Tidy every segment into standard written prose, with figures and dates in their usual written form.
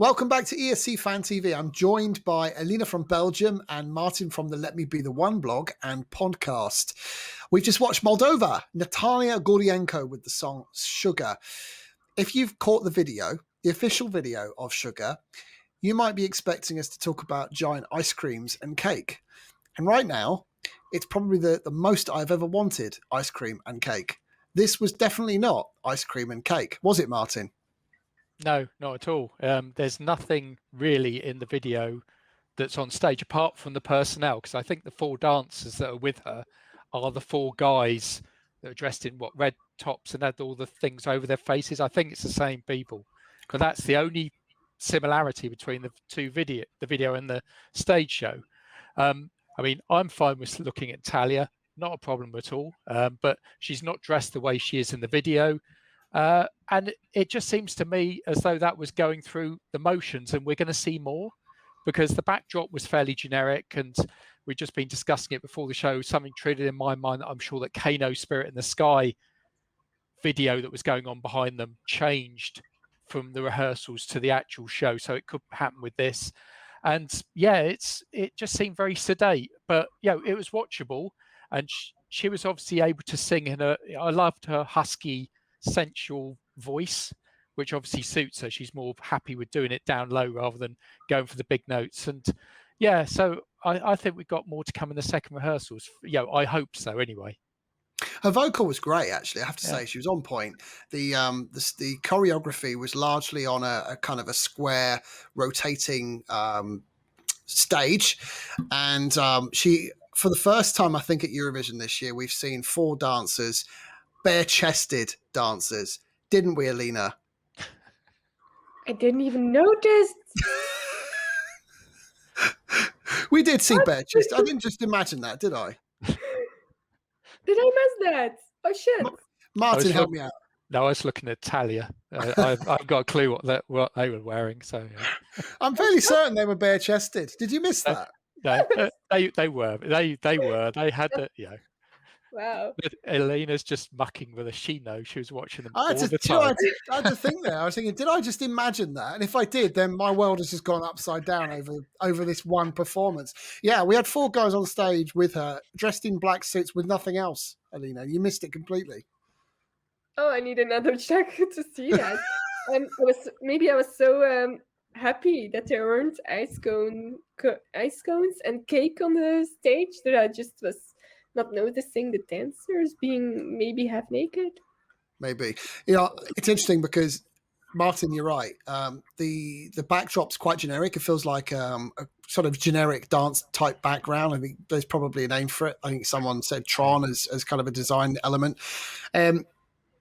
Welcome back to ESC Fan TV. I'm joined by Alina from Belgium and Martin from the Let Me Be the One blog and podcast. We've just watched Moldova, Natalia Gordienko with the song Sugar. If you've caught the video, the official video of Sugar, you might be expecting us to talk about giant ice creams and cake. And right now, it's probably the most I've ever wanted, ice cream and cake. This was definitely not ice cream and cake, was it, Martin? No, not at all. There's nothing really in the video that's on stage apart from the personnel, because I think the four dancers that are with her are the four guys that are dressed in red tops and had all the things over their faces. I think it's the same people, because that's the only similarity between the video and the stage show. I mean, I'm fine with looking at Talia, not a problem at all, but she's not dressed the way she is in the video. And it just seems to me as though that was going through the motions, and we're going to see more, because the backdrop was fairly generic, and we've just been discussing it before the show. Something triggered in my mind that I'm sure that Kano Spirit in the Sky video that was going on behind them changed from the rehearsals to the actual show. So it could happen with this. And yeah, it just seemed very sedate, but it was watchable, and she was obviously able to sing I loved her husky, sensual voice, which obviously suits her. She's more happy with doing it down low rather than going for the big notes. And yeah, so I think we've got more to come in the second rehearsals. I hope so anyway. Her vocal was great, actually. I have to say, she was on point. The choreography was largely on a kind of a square rotating stage, and she, for the first time I think at Eurovision this year, we've seen four dancers, bare-chested dancers, didn't we, Alina? I didn't even notice. We did see bare-chested. I didn't just imagine that, did I? Did I miss that? Oh shit! Martin, help me out. No, I was looking at Talia. I've got a clue what they were wearing. So yeah. I'm fairly certain they were bare-chested. Did you miss that? No, they were. They were. They had the Wow. But Elena's just mucking with us. She knows. She was watching them all the time. time. I had to think there. I was thinking, did I just imagine that? And if I did, then my world has just gone upside down over this one performance. Yeah, we had four guys on stage with her, dressed in black suits with nothing else, Alina. You missed it completely. Oh, I need another check to see that. I was so happy that there weren't ice cones and cake on the stage that I just was not noticing the dancers being maybe half naked. Maybe. It's interesting because, Martin, you're right. The backdrop's quite generic. It feels like a sort of generic dance type background. I think there's probably a name for it. I think someone said Tron as kind of a design element.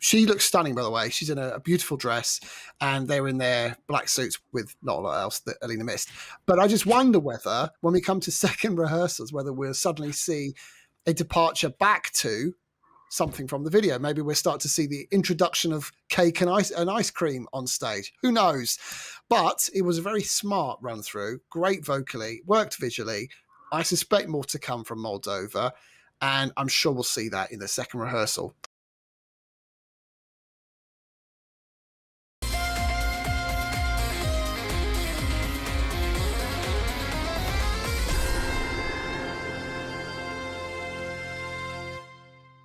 She looks stunning, by the way. She's in a beautiful dress, and they're in their black suits with not a lot else that Alina missed. But I just wonder whether, when we come to second rehearsals, whether we'll suddenly see a departure back to something from the video. Maybe we'll start to see the introduction of cake and ice cream on stage. Who knows? But it was a very smart run through, great vocally, worked visually. I suspect more to come from Moldova, and I'm sure we'll see that in the second rehearsal.